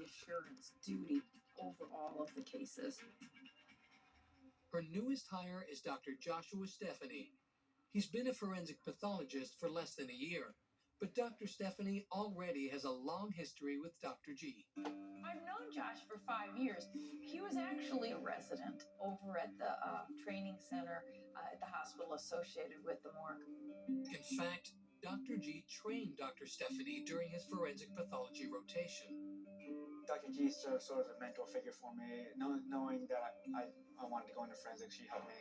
assurance duty over all of the cases. Her newest hire is Dr. Joshua Stephanie. He's been a forensic pathologist for less than a year, but Dr. Stephanie already has a long history with Dr. G. I've known Josh for 5 years. He was actually a resident over at the training center at the hospital associated with the morgue. In fact, Dr. G trained Dr. Stephanie during his forensic pathology rotation. Dr. G served sort of a mentor figure for me. Knowing that I wanted to go into forensics, she helped me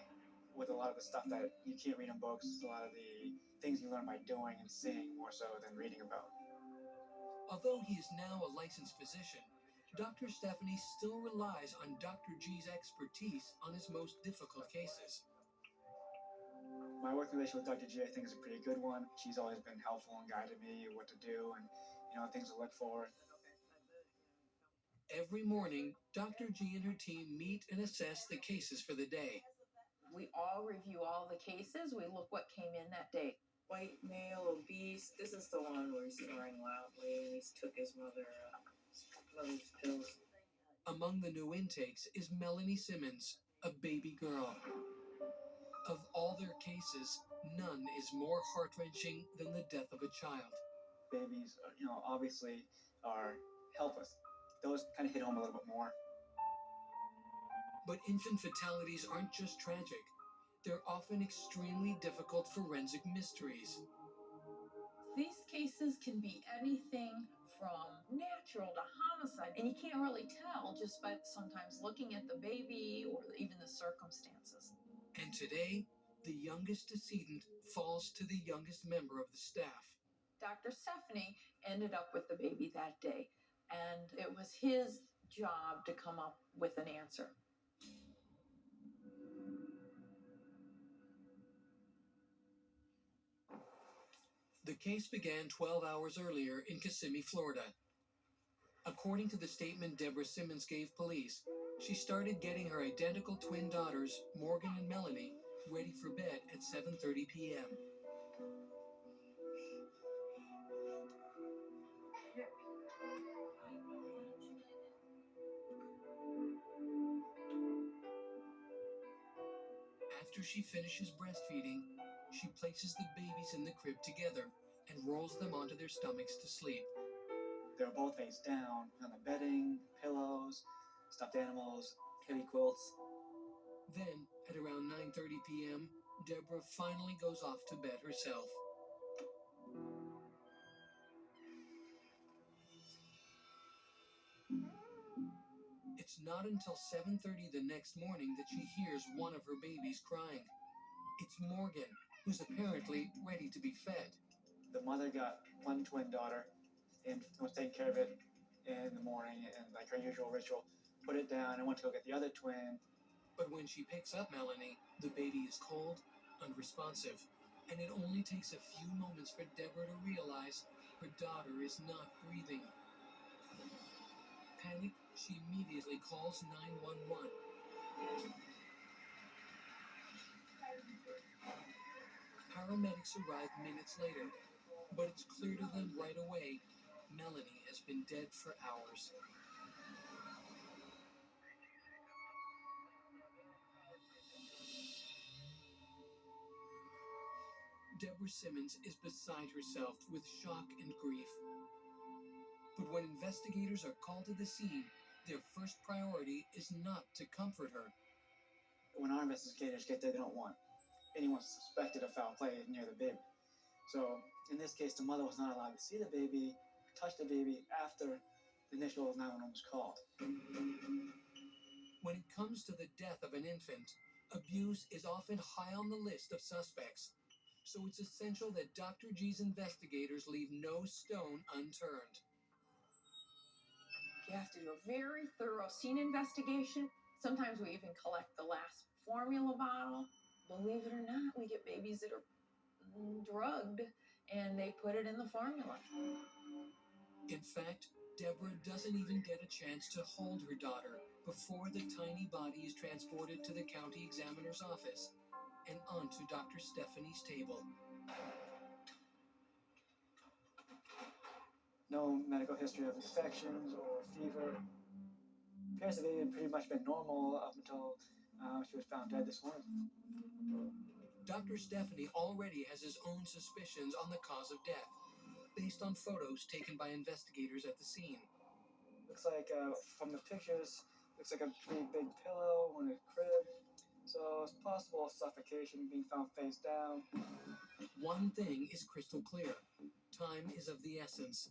with a lot of the stuff that you can't read in books, a lot of the things you learn by doing and seeing more so than reading about. Although he is now a licensed physician, Dr. Stephanie still relies on Dr. G's expertise on his most difficult cases. My working relationship with Dr. G, I think, is a pretty good one. She's always been helpful and guided me what to do and, things to look for. Every morning, Dr. G and her team meet and assess the cases for the day. We all review all the cases. We look what came in that day. White male, obese. This is the one where he's snoring loudly and he took his mother's pills. Among the new intakes is Melanie Simmons, a baby girl. Of all their cases, none is more heart-wrenching than the death of a child. Babies, obviously are helpless. Those kind of hit home a little bit more. But infant fatalities aren't just tragic. They're often extremely difficult forensic mysteries. These cases can be anything from natural to homicide, and you can't really tell just by sometimes looking at the baby or even the circumstances. And today, the youngest decedent falls to the youngest member of the staff. Dr. Stephanie ended up with the baby that day, and it was his job to come up with an answer. The case began 12 hours earlier in Kissimmee, Florida. According to the statement Deborah Simmons gave police, she started getting her identical twin daughters, Morgan and Melanie, ready for bed at 7:30 p.m. After she finishes breastfeeding, she places the babies in the crib together and rolls them onto their stomachs to sleep. They're both face down on the bedding, pillows, stuffed animals, heavy quilts. Then, at around 9:30 p.m., Deborah finally goes off to bed herself. It's not until 7:30 the next morning that she hears one of her babies crying. It's Morgan, who's apparently ready to be fed. The mother got one twin daughter and was taking care of it in the morning and like her usual ritual, put it down and went to go get the other twin. But when she picks up Melanie, the baby is cold, unresponsive, and it only takes a few moments for Deborah to realize her daughter is not breathing. Panicked, she immediately calls 911. Paramedics arrive minutes later, but it's clear to them right away, Melanie has been dead for hours. Deborah Simmons is beside herself with shock and grief. But when investigators are called to the scene, their first priority is not to comfort her. When our investigators get there, they don't want anyone suspected of foul play near the baby. So in this case, the mother was not allowed to see the baby, touch the baby after the initial 911 was called. When it comes to the death of an infant, abuse is often high on the list of suspects. So it's essential that Dr. G's investigators leave no stone unturned. You have to do a very thorough scene investigation. Sometimes we even collect the last formula bottle. Believe it or not, we get babies that are drugged and they put it in the formula. In fact, Deborah doesn't even get a chance to hold her daughter before the tiny body is transported to the county examiner's office and onto Dr. Stephanie's table. No medical history of infections or fever. Appearance of the baby had pretty much been normal up until she was found dead this morning. Dr. Stephanie already has his own suspicions on the cause of death, based on photos taken by investigators at the scene. Looks like from the pictures, looks like a pretty big pillow on a crib. So it's possible suffocation, being found face down. One thing is crystal clear. Time is of the essence.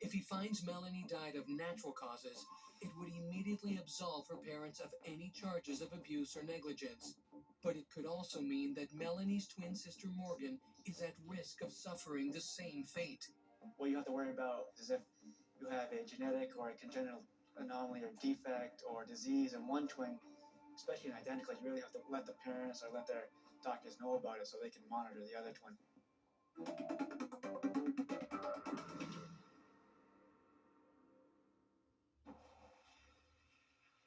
If he finds Melanie died of natural causes, it would immediately absolve her parents of any charges of abuse or negligence. But it could also mean that Melanie's twin sister Morgan is at risk of suffering the same fate. What you have to worry about is if you have a genetic or a congenital anomaly or defect or disease in one twin, especially in identical, you really have to let the parents or let their doctors know about it so they can monitor the other twin.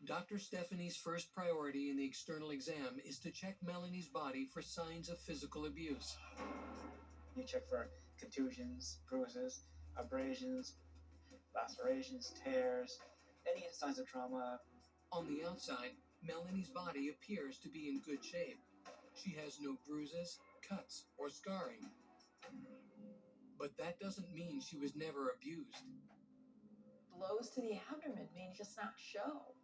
Dr. Stephanie's first priority in the external exam is to check Melanie's body for signs of physical abuse. You check for contusions, bruises, abrasions, lacerations, tears, any signs of trauma. On the outside, Melanie's body appears to be in good shape. She has no bruises, cuts, or scarring. But that doesn't mean she was never abused. Blows to the abdomen may just not show.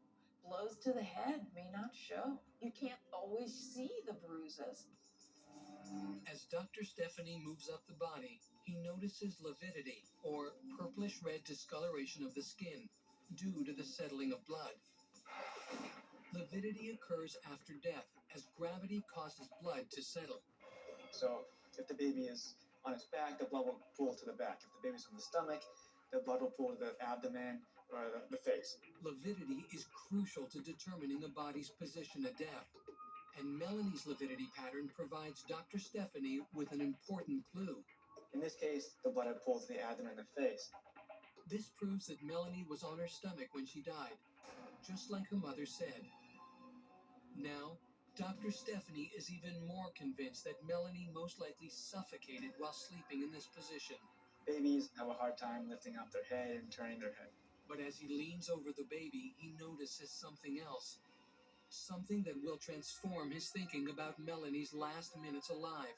Blows to the head may not show. You can't always see the bruises. As Dr. Stephanie moves up the body, he notices lividity, or purplish-red discoloration of the skin, due to the settling of blood. Lividity occurs after death, as gravity causes blood to settle. So if the baby is on its back, the blood will pool to the back. If the baby's on the stomach, the blood will pool to the abdomen or the face. Lividity is crucial to determining a body's position at death. And Melanie's lividity pattern provides Dr. Stephanie with an important clue. In this case, the blood had pooled to the abdomen and the face. This proves that Melanie was on her stomach when she died, just like her mother said. Now, Dr. Stephanie is even more convinced that Melanie most likely suffocated while sleeping in this position. Babies have a hard time lifting up their head and turning their head. But as he leans over the baby, he notices something else. Something that will transform his thinking about Melanie's last minutes alive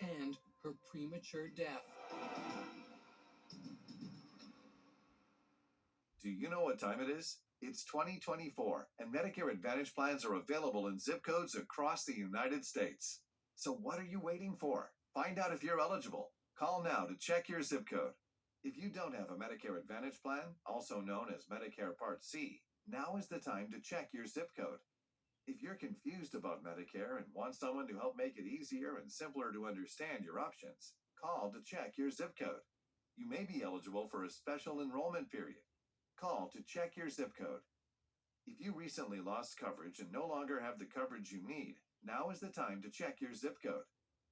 and her premature death. Do you know what time it is? It's 2024, and Medicare Advantage plans are available in zip codes across the United States. So what are you waiting for? Find out if you're eligible. Call now to check your zip code. If you don't have a Medicare Advantage plan, also known as Medicare Part C, now is the time to check your zip code. If you're confused about Medicare and want someone to help make it easier and simpler to understand your options, call to check your zip code. You may be eligible for a special enrollment period. Call to check your zip code. If you recently lost coverage and no longer have the coverage you need, now is the time to check your zip code.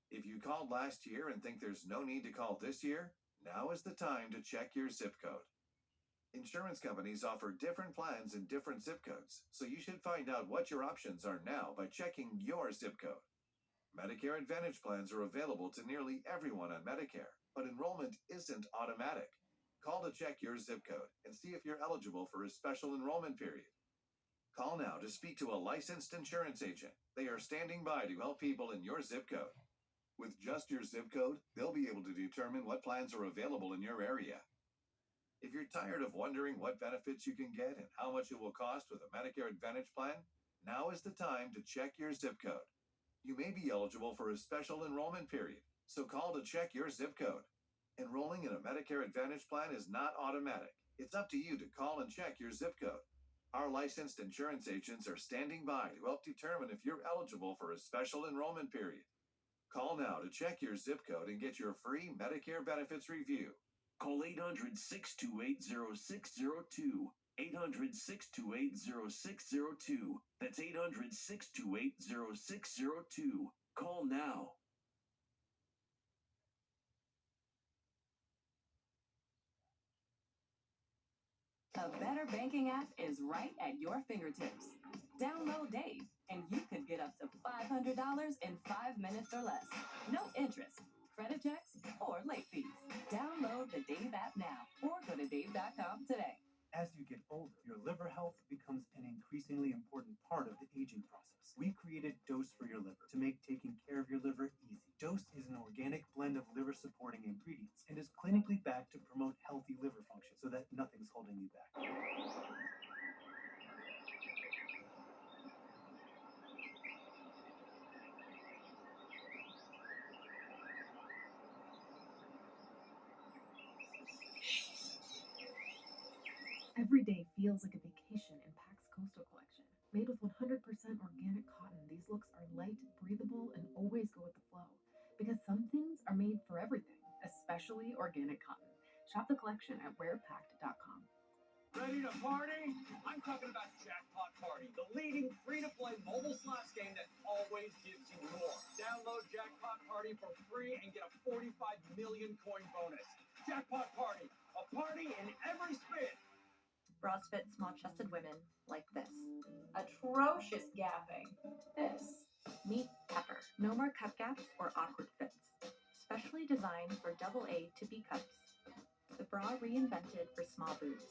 If you called last year and think there's no need to call this year, now is the time to check your zip code. Insurance companies offer different plans in different zip codes, so you should find out what your options are now by checking your zip code. Medicare Advantage plans are available to nearly everyone on Medicare, but enrollment isn't automatic. Call to check your zip code and see if you're eligible for a special enrollment period. Call now to speak to a licensed insurance agent. They are standing by to help people in your zip code. With just your zip code, they'll be able to determine what plans are available in your area. If you're tired of wondering what benefits you can get and how much it will cost with a Medicare Advantage plan, now is the time to check your zip code. You may be eligible for a special enrollment period, so call to check your zip code. Enrolling in a Medicare Advantage plan is not automatic. It's up to you to call and check your zip code. Our licensed insurance agents are standing by to help determine if you're eligible for a special enrollment period. Call now to check your zip code and get your free Medicare benefits review. Call 800-628-0602. 800-628-0602. That's 800-628-0602. Call now. A better banking app is right at your fingertips. Download Dave, and you could get up to $500 in 5 minutes or less. No interest, credit checks, or late fees. Download the Dave app now or go to dave.com today. As you get older, your liver health becomes an increasingly important part of the aging process. We created Dose for your liver to make taking care of your liver easy. Dose is an organic blend of liver-supporting ingredients and is clinically backed to promote healthy liver function so that nothing's holding you back. Every day feels like a vacation in PAC's Coastal collection. Made with 100% organic cotton, these looks are light, breathable, and always go with the flow. Because some things are made for everything, especially organic cotton. Shop the collection at wearpact.com. Ready to party? I'm talking about Jackpot Party, the leading free-to-play mobile slots game that always gives you more. Download Jackpot Party for free and get a 45 million coin bonus. Jackpot Party, a party in every spin. Bras fit small-chested women like this. Atrocious gapping. This. Meet Pepper. No more cup gaps or awkward fits. Specially designed for AA to B cups. The bra reinvented for small boobs.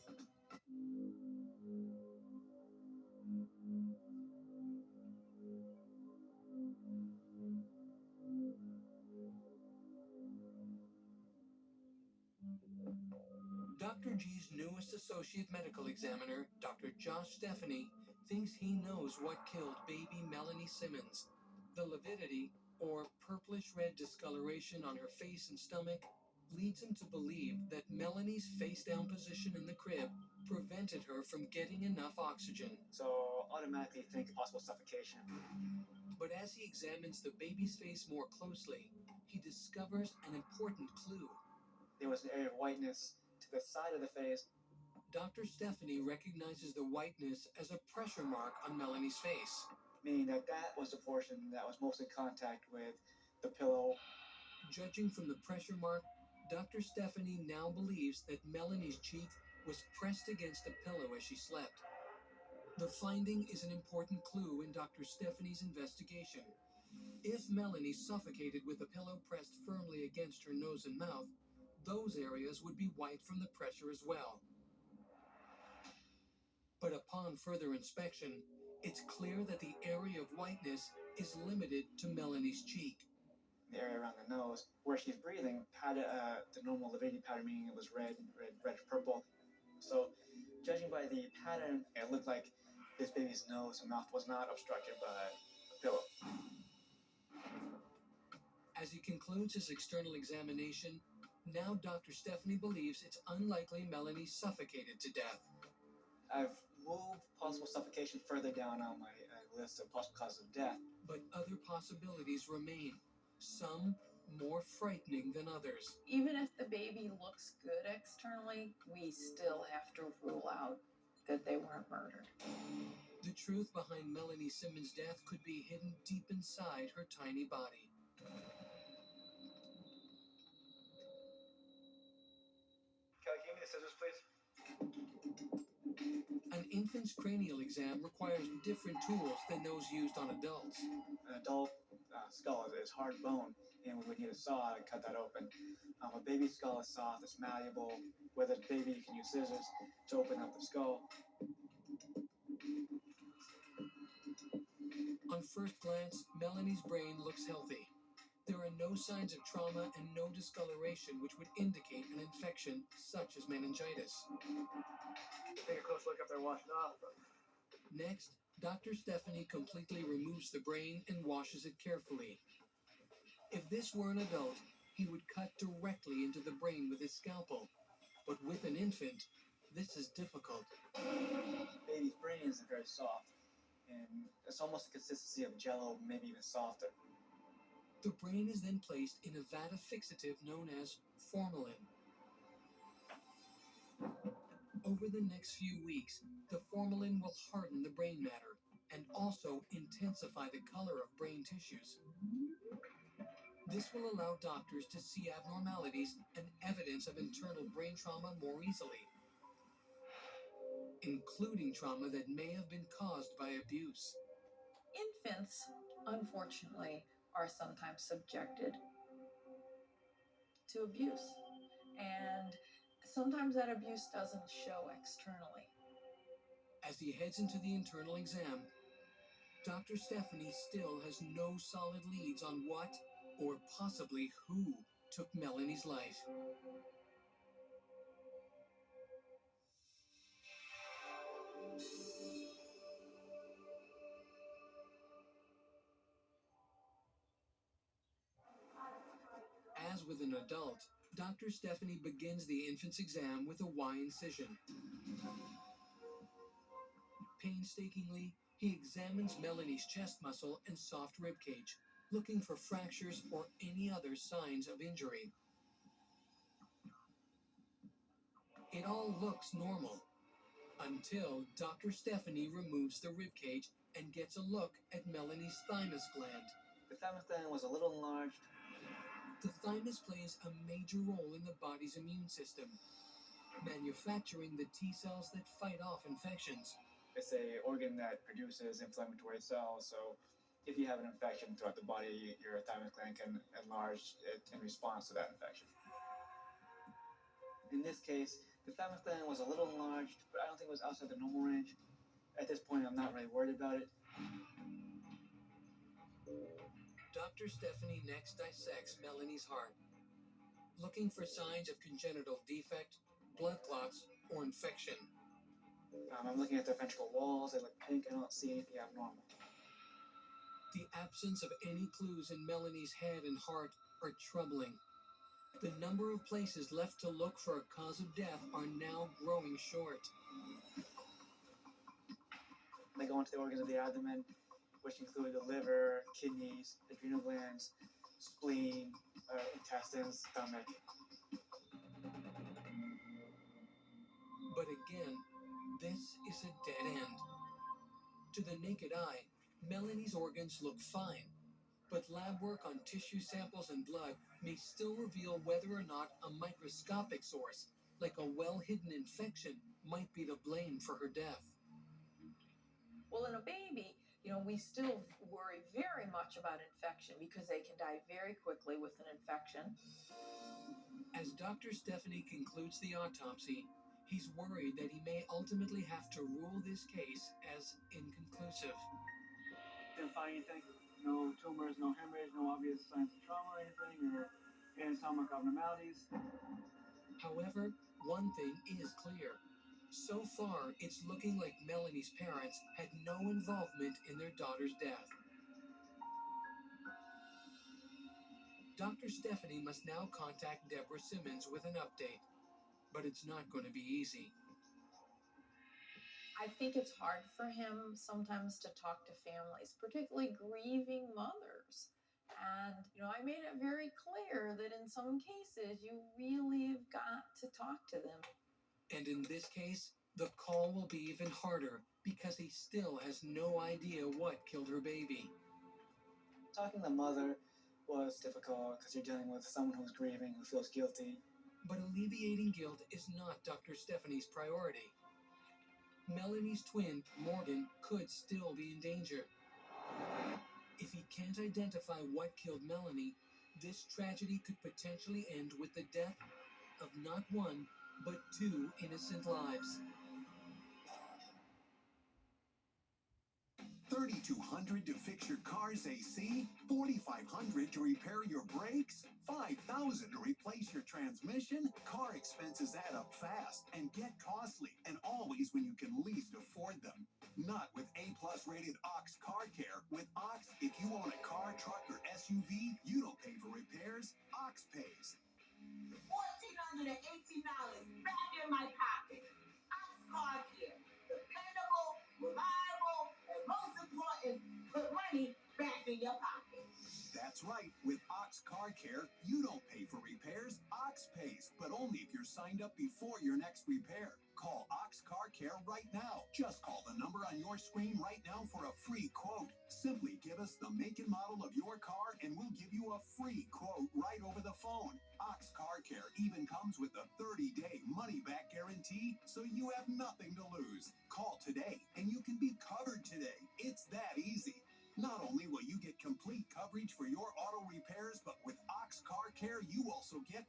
Dr. G's newest associate medical examiner, Dr. Josh Stephanie, thinks he knows what killed baby Melanie Simmons. The lividity, or purplish-red discoloration on her face and stomach, leads him to believe that Melanie's face-down position in the crib prevented her from getting enough oxygen. So automatically think possible suffocation. But as he examines the baby's face more closely, he discovers an important clue. There was an area of whiteness to the side of the face. Dr. Stephanie recognizes the whiteness as a pressure mark on Melanie's face. Meaning that was the portion that was most in contact with the pillow. Judging from the pressure mark, Dr. Stephanie now believes that Melanie's cheek was pressed against a pillow as she slept. The finding is an important clue in Dr. Stephanie's investigation. If Melanie suffocated with a pillow pressed firmly against her nose and mouth, those areas would be white from the pressure as well. But upon further inspection, it's clear that the area of whiteness is limited to Melanie's cheek. The area around the nose, where she's breathing, had the normal lividity pattern, meaning it was red, purple. So, judging by the pattern, it looked like this baby's nose and mouth was not obstructed by a pillow. As he concludes his external examination, now Dr. Stephanie believes it's unlikely Melanie suffocated to death. I've moved possible suffocation further down on my list of possible causes of death. But other possibilities remain, some more frightening than others. Even if the baby looks good externally, we still have to rule out that they weren't murdered. The truth behind Melanie Simmons' death could be hidden deep inside her tiny body. Kelly, give me the scissors, please. An infant's cranial exam requires different tools than those used on adults. An adult skull is hard bone, and we would need a saw to cut that open. A baby's skull is soft, it's malleable. With a baby, you can use scissors to open up the skull. On first glance, Melanie's brain looks healthy. There are no signs of trauma and no discoloration which would indicate an infection such as meningitis. Take a close look up there, wash it off. Next, Dr. Stephanie completely removes the brain and washes it carefully. If this were an adult, he would cut directly into the brain with his scalpel. But with an infant, this is difficult. Baby's brain is very soft, and it's almost the consistency of Jell-O, maybe even softer. The brain is then placed in a vat of fixative known as formalin. Over the next few weeks, the formalin will harden the brain matter and also intensify the color of brain tissues. This will allow doctors to see abnormalities and evidence of internal brain trauma more easily, including trauma that may have been caused by abuse. Infants, unfortunately, are sometimes subjected to abuse. And sometimes that abuse doesn't show externally. As he heads into the internal exam, Dr. Stephanie still has no solid leads on what, or possibly who, took Melanie's life. As with an adult, Dr. Stephanie begins the infant's exam with a Y incision. Painstakingly, he examines Melanie's chest muscle and soft ribcage, looking for fractures or any other signs of injury. It all looks normal, until Dr. Stephanie removes the ribcage and gets a look at Melanie's thymus gland. The thymus gland was a little enlarged. The thymus plays a major role in the body's immune system, manufacturing the T cells that fight off infections. It's an organ that produces inflammatory cells, so if you have an infection throughout the body, your thymus gland can enlarge it in response to that infection. In this case, the thymus gland was a little enlarged, but I don't think it was outside the normal range. At this point, I'm not really worried about it. Dr. Stephanie next dissects Melanie's heart, looking for signs of congenital defect, blood clots, or infection. I'm looking at the ventricle walls. They look pink. I don't see anything abnormal. The absence of any clues in Melanie's head and heart are troubling. The number of places left to look for a cause of death are now growing short. They go into the organs of the abdomen, which include the liver, kidneys, adrenal glands, spleen, intestines, stomach. But again, this is a dead end. To the naked eye, Melanie's organs look fine, but lab work on tissue samples and blood may still reveal whether or not a microscopic source, like a well-hidden infection, might be to blame for her death. Well, in a baby, we still worry very much about infection because they can die very quickly with an infection. As Dr. Stephanie concludes the autopsy, he's worried that he may ultimately have to rule this case as inconclusive. Didn't find anything. No tumors, no hemorrhage, no obvious signs of trauma or anything, or anatomic abnormalities. However, one thing is clear. So far, it's looking like Melanie's parents had no involvement in their daughter's death. Dr. Stephanie must now contact Deborah Simmons with an update, but it's not going to be easy. I think it's hard for him sometimes to talk to families, particularly grieving mothers. And, I made it very clear that in some cases, you really have got to talk to them. And in this case, the call will be even harder because he still has no idea what killed her baby. Talking to the mother was difficult because you're dealing with someone who's grieving, who feels guilty. But alleviating guilt is not Dr. Stephanie's priority. Melanie's twin, Morgan, could still be in danger. If he can't identify what killed Melanie, this tragedy could potentially end with the death of not one, but two innocent lives. $3,200 to fix your car's AC, $4,500 to repair your brakes, $5,000 to replace your transmission. Car expenses add up fast and get costly, and always when you can least afford them. Not with A-plus rated Ox Car Care. With Ox, if you own a car, truck, or SUV, you don't pay for repairs. Ox pays. $1,418 back in my pocket. Ox Car Care. Dependable, reliable, and most important, put money back in your pocket. That's right. With Ox Car Care, you don't pay for repairs. Ox pays, but only if you're signed up before your next repair. Call Ox Car Care right now. Just call the number on your screen right now for a free quote. Simply give us the make and model of your car and we'll give you a free quote right over the phone. Ox Car Care even comes with a 30-day money-back guarantee, so you have nothing to lose. Call today and you can be covered today. It's that easy. Not only will you get complete coverage for your auto repairs, but with Ox Car Care, you also get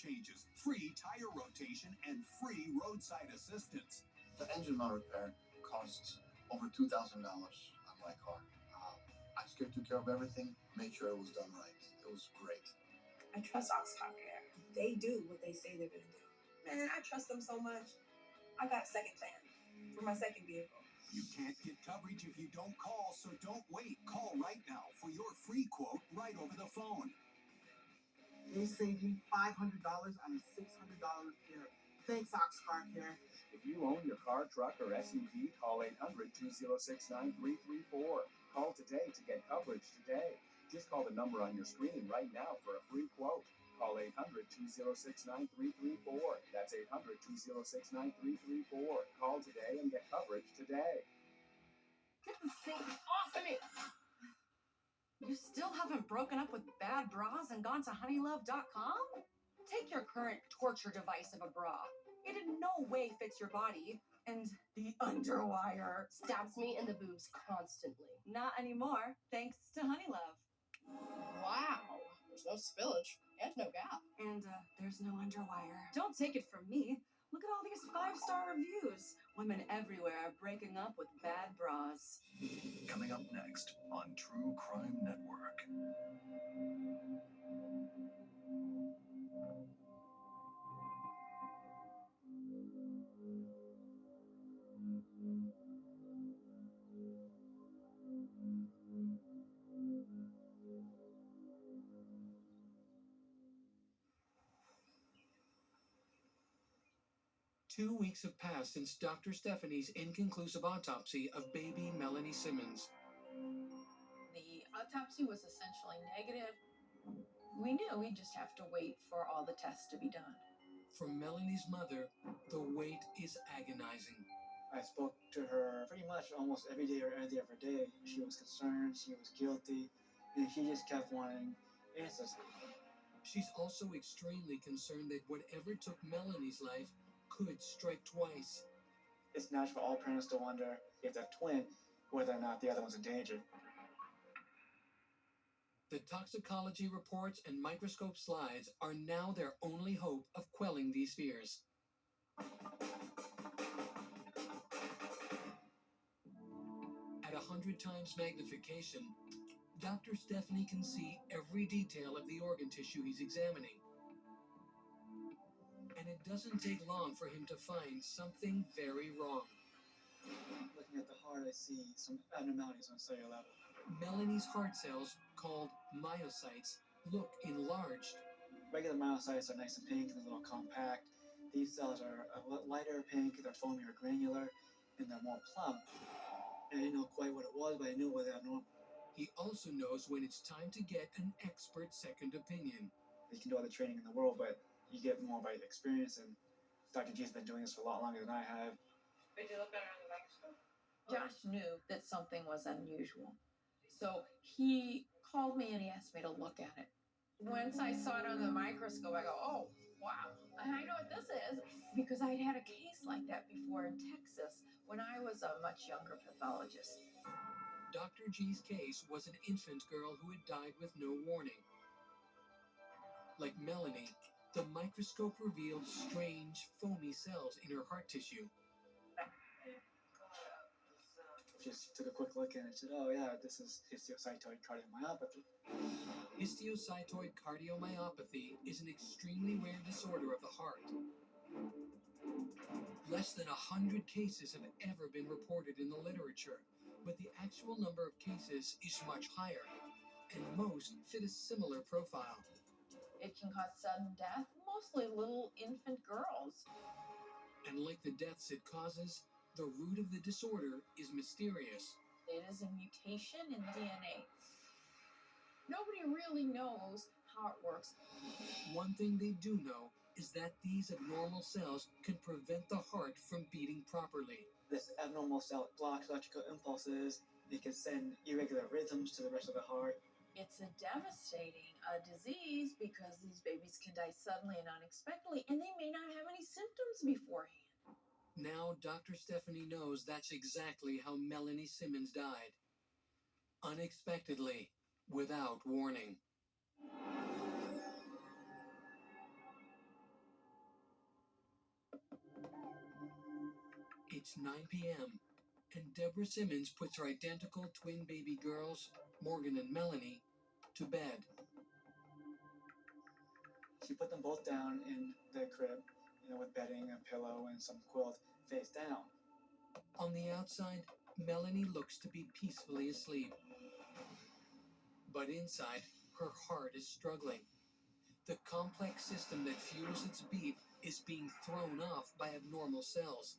changes, free tire rotation, and free roadside assistance. The engine mount repair costs over $2,000 on my car. I took care of everything, made sure it was done right. It was great. I trust Ox Car Care. They do what they say they're going to do. Man, I trust them so much. I got a second plan for my second vehicle. You can't get coverage if you don't call, so don't wait. Call right now for your free quote right over the phone. They saved me $500 on a $600 repair. Thanks, Ox Car Care. If you own your car, truck, or SUV, call 800-206-9334. Call today to get coverage today. Just call the number on your screen right now for a free quote. Call 800-206-9334. That's 800-206-9334. Call today and get coverage today. Get this thing off of me! You still haven't broken up with bad bras and gone to honeylove.com? Take your current torture device of a bra. It in no way fits your body, and the underwire stabs me in the boobs constantly. Not anymore, thanks to Honeylove. Wow, there's no spillage and no gap. And there's no underwire. Don't take it from me. Look at all these 5-star reviews. Women everywhere are breaking up with bad bras. Coming up next on True Crime Network. 2 weeks have passed since Dr. Stephanie's inconclusive autopsy of baby Melanie Simmons. The autopsy was essentially negative. We knew we'd just have to wait for all the tests to be done. For Melanie's mother, the wait is agonizing. I spoke to her pretty much almost every day or every other day. She was concerned, she was guilty, and she just kept wanting answers. She's also extremely concerned that whatever took Melanie's life could strike twice. It's natural for all parents to wonder if they're twin, whether or not the other one's in danger. The toxicology reports and microscope slides are now their only hope of quelling these fears. At 100 times magnification, Dr. Stephanie can see every detail of the organ tissue he's examining. And it doesn't take long for him to find something very wrong. Looking at the heart, I see some abnormalities on a cellular level. Melanie's heart cells, called myocytes, look enlarged. Regular myocytes are nice and pink and a little compact. These cells are a lighter pink, they're foamy or granular, and they're more plump. I didn't know quite what it was, but I knew whether they're normal. He also knows when it's time to get an expert second opinion. You can do all the training in the world, but you get more by experience, and Dr. G's been doing this for a lot longer than I have. Did you look under the microscope? Josh knew that something was unusual. So he called me and he asked me to look at it. Once I saw it under the microscope, I go, oh, wow, I know what this is. Because I'd had a case like that before in Texas when I was a much younger pathologist. Dr. G's case was an infant girl who had died with no warning. Like Melanie, the microscope revealed strange, foamy cells in her heart tissue. Just took a quick look and said, oh yeah, this is histiocytoid cardiomyopathy. Histiocytoid cardiomyopathy is an extremely rare disorder of the heart. Less than 100 cases have ever been reported in the literature, but the actual number of cases is much higher, and most fit a similar profile. It can cause sudden death, mostly little infant girls. And like the deaths it causes, the root of the disorder is mysterious. It is a mutation in DNA. Nobody really knows how it works. One thing they do know is that these abnormal cells can prevent the heart from beating properly. This abnormal cell blocks electrical impulses. It can send irregular rhythms to the rest of the heart. It's a devastating disease because these babies can die suddenly and unexpectedly, and they may not have any symptoms beforehand. Now Dr. Stephanie knows that's exactly how Melanie Simmons died. Unexpectedly, without warning. It's 9 p.m., and Deborah Simmons puts her identical twin baby girls, Morgan and Melanie, to bed. She put them both down in the crib, with bedding, a pillow, and some quilt face down. On the outside, Melanie looks to be peacefully asleep. But inside, her heart is struggling. The complex system that fuels its beat is being thrown off by abnormal cells.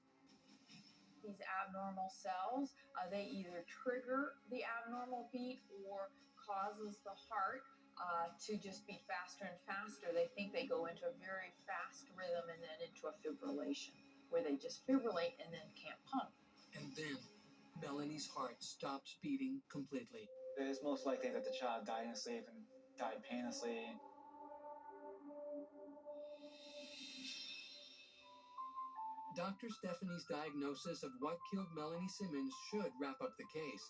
These abnormal cells, they either trigger the abnormal beat or causes the heart to just beat faster and faster. They think they go into a very fast rhythm and then into a fibrillation, where they just fibrillate and then can't pump. And then, Melanie's heart stops beating completely. It's most likely that the child died in his sleep and died painlessly. Dr. Stephanie's diagnosis of what killed Melanie Simmons should wrap up the case.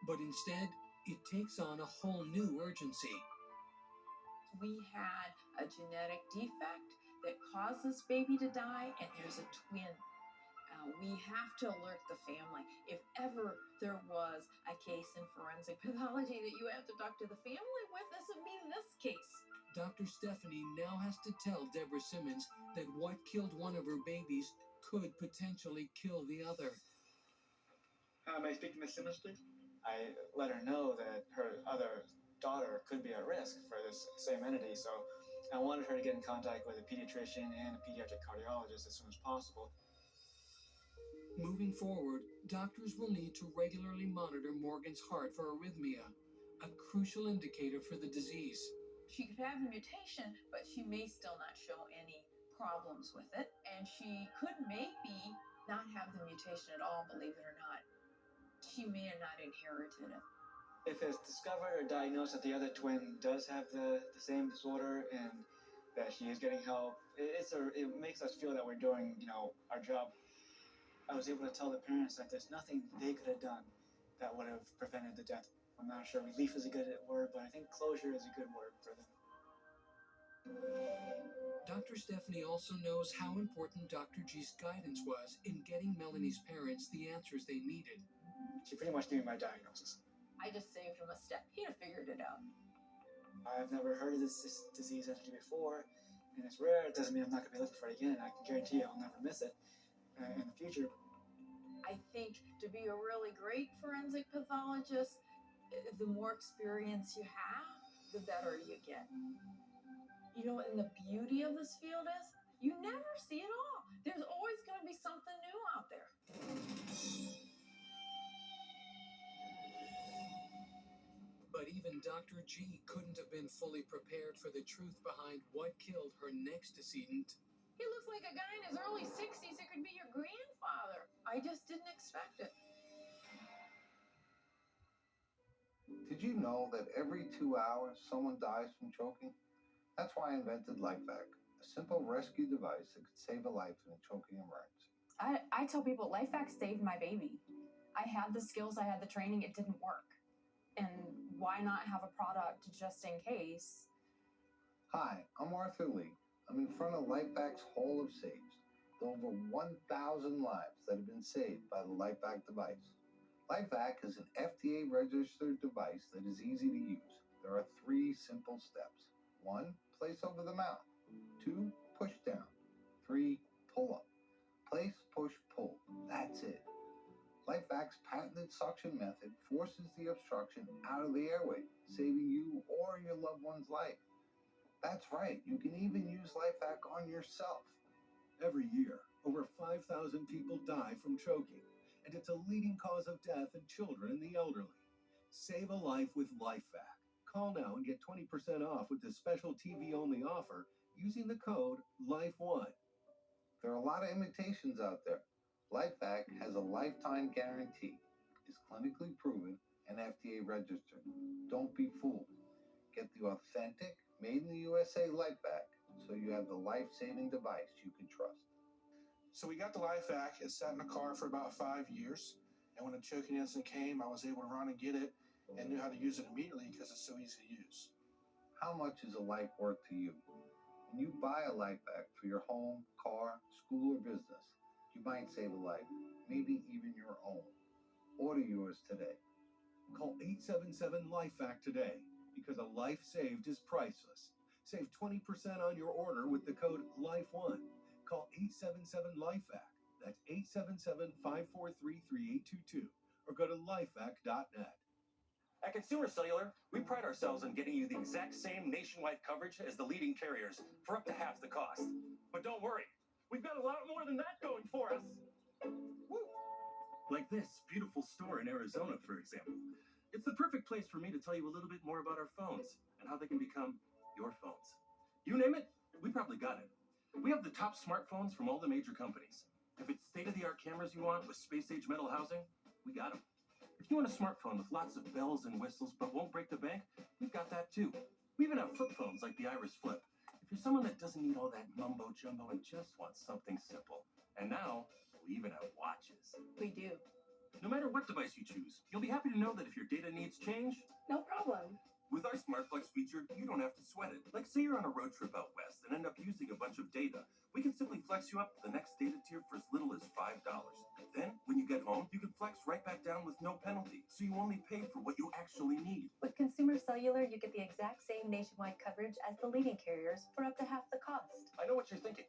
But instead, it takes on a whole new urgency. We had a genetic defect that caused this baby to die, and there's a twin. We have to alert the family. If ever there was a case in forensic pathology that you have to talk to the family with, this would be this case. Dr. Stephanie now has to tell Deborah Simmons that what killed one of her babies could potentially kill the other. Am I speaking to Simmons, please? I let her know that her other daughter could be at risk for this same entity, so I wanted her to get in contact with a pediatrician and a pediatric cardiologist as soon as possible. Moving forward, doctors will need to regularly monitor Morgan's heart for arrhythmia, a crucial indicator for the disease. She could have a mutation, but she may still not show any problems with it, and she could maybe not have the mutation at all, believe it or not. She may have not inherited it. If it's discovered or diagnosed that the other twin does have the same disorder and that she is getting help, it makes us feel that we're doing, our job. I was able to tell the parents that there's nothing they could have done that would have prevented the death. I'm not sure relief is a good word, but I think closure is a good word for them. Dr. Stephanie also knows how important Dr. G's guidance was in getting Melanie's parents the answers they needed. She pretty much gave me my diagnosis. I just saved him a step. He'd have figured it out. I've never heard of this disease entity before, and it's rare. It doesn't mean I'm not going to be looking for it again. I can guarantee I'll never miss it in the future. I think to be a really great forensic pathologist, the more experience you have, the better you get. And the beauty of this field is you never see it all. There's always going to be something new out there. But even Dr. G couldn't have been fully prepared for the truth behind what killed her next decedent. He looks like a guy in his early 60s. It could be your grandfather. I just didn't expect it. Did you know that every 2 hours someone dies from choking? That's why I invented LifeVac, a simple rescue device that could save a life in a choking emergency. I tell people LifeVac saved my baby. I had the skills, I had the training, it didn't work. And why not have a product just in case? Hi, I'm Arthur Lee. I'm in front of LifeVac's Hall of Saves, the over 1,000 lives that have been saved by the LifeVac device. LifeVac is an FDA-registered device that is easy to use. There are 3 simple steps. 1, place over the mouth. 2, push down. 3, pull up. Place, push, pull. That's it. LifeVac's patented suction method forces the obstruction out of the airway, saving you or your loved one's life. That's right, you can even use LifeVac on yourself. Every year, over 5,000 people die from choking, and it's a leading cause of death in children and the elderly. Save a life with LifeVac. Call now and get 20% off with this special TV-only offer using the code LIFE1. There are a lot of imitations out there. LifeVac has a lifetime guarantee, is clinically proven, and FDA registered. Don't be fooled. Get the authentic, made in the USA LifeVac so you have the life-saving device you can trust. So we got the LifeVac. It sat in the car for about 5 years. And when the choking incident came, I was able to run and get it and knew how to use it immediately because it's so easy to use. How much is a life worth to you? When you buy a LifeVac for your home, car, school, or business, You might save a life, maybe even your own. Order yours today. Call 877-LIFE-ACT today because a life saved is priceless. Save 20% on your order with the code LIFE1. Call 877-LIFE-ACT. That's 877-543-3822 or go to lifeact.net. At Consumer Cellular, we pride ourselves on getting you the exact same nationwide coverage as the leading carriers for up to half the cost. But don't worry, we've got a lot more than that going for us. Woo! Like this beautiful store in Arizona, for example. It's the perfect place for me to tell you a little bit more about our phones and how they can become your phones. You name it, we probably got it. We have the top smartphones from all the major companies. If it's state-of-the-art cameras you want with space-age metal housing, we got them. If you want a smartphone with lots of bells and whistles but won't break the bank, we've got that too. We even have flip phones like the Iris Flip. If you're someone that doesn't need all that mumbo-jumbo and just wants something simple. And now, we even have watches. We do. No matter what device you choose, you'll be happy to know that if your data needs change, No problem. with our SmartFlex feature, you don't have to sweat it. Like say you're on a road trip out west and end up using a bunch of data. We can simply flex you up to the next data tier for as little as $5. Then, when you get home, you can flex right back down with no penalty, so you only pay for what you actually need. With Consumer Cellular, you get the exact same nationwide coverage as the leading carriers for up to half the cost. I know what you're thinking.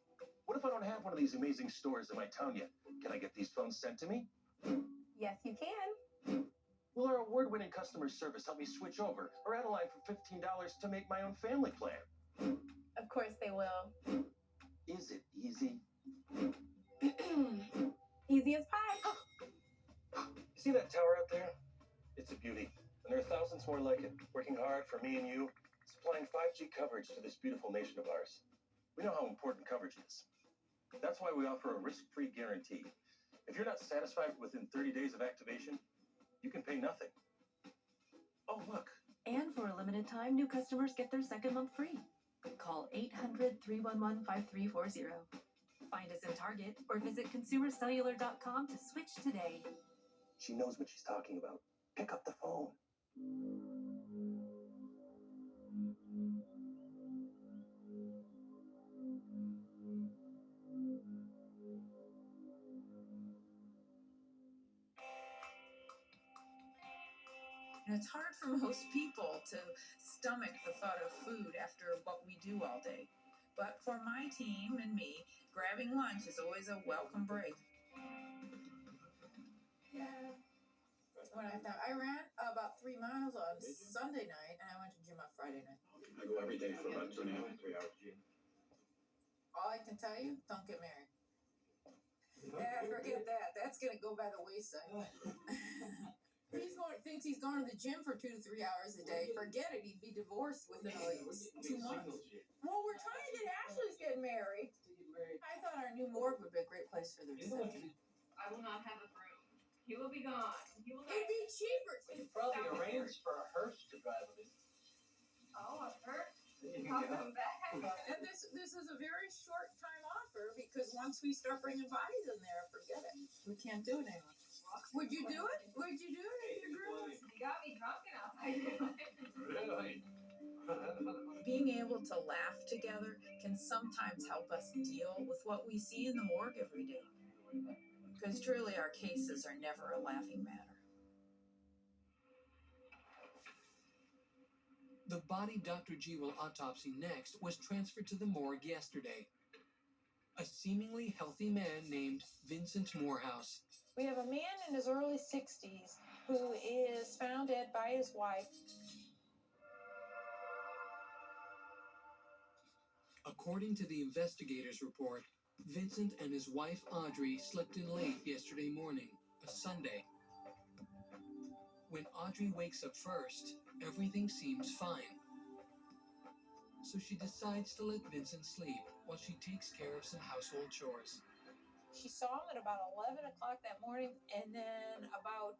What if I don't have one of these amazing stores in my town yet? Can I get these phones sent to me? Yes, you can. Will our award-winning customer service help me switch over or add a line for $15 to make my own family plan? Of course they will. Is it easy? Easy as pie. See that tower out there? It's a beauty. And there are thousands more like it, working hard for me and you, supplying 5G coverage to this beautiful nation of ours. We know how important coverage is. That's why we offer a risk-free guarantee. If you're not satisfied within 30 days of activation, you can pay nothing. Oh, look. And for a limited time, new customers get their second month free. Call 800-311-5340. Find us in Target or visit consumercellular.com to switch today. She knows what she's talking about. Pick up the phone. And it's hard for most people to stomach the thought of food after what we do all day. But for my team and me, grabbing lunch is always a welcome break. Yeah. When I ran about 3 miles on Sunday night, and I went to gym on Friday night. I go every day for about 2.5 to 3 hours. All I can tell you, don't get married. Yeah, forget that. That's gonna go by the wayside. Thinks he's going to the gym for 2 to 3 hours a day. Forget it. He'd be divorced within like 2 months. Well, we're trying to get Ashley's getting married. I thought our new morgue would be a great place for the reception. I will not have a groom. He will be gone. He will It'd be cheaper. It's probably arranged for a hearse to drive with it. Oh, a hearse? I'll come back. And this is a very short time offer because once we start bringing bodies in there, forget it. We can't do it anymore. Would you do it? Would you do it if your girl was? You got me drunk enough. I do it. Really? Being able to laugh together can sometimes help us deal with what we see in the morgue every day. Because truly, our cases are never a laughing matter. The body Dr. G will autopsy next was transferred to the morgue yesterday. A seemingly healthy man named Vincent Morehouse. We have a man in his early 60s who is found dead by his wife. According to the investigators' report, Vincent and his wife Audrey slept in late yesterday morning, a Sunday. When Audrey wakes up first, everything seems fine. So she decides to let Vincent sleep while she takes care of some household chores. She saw him at about 11 o'clock that morning, and then about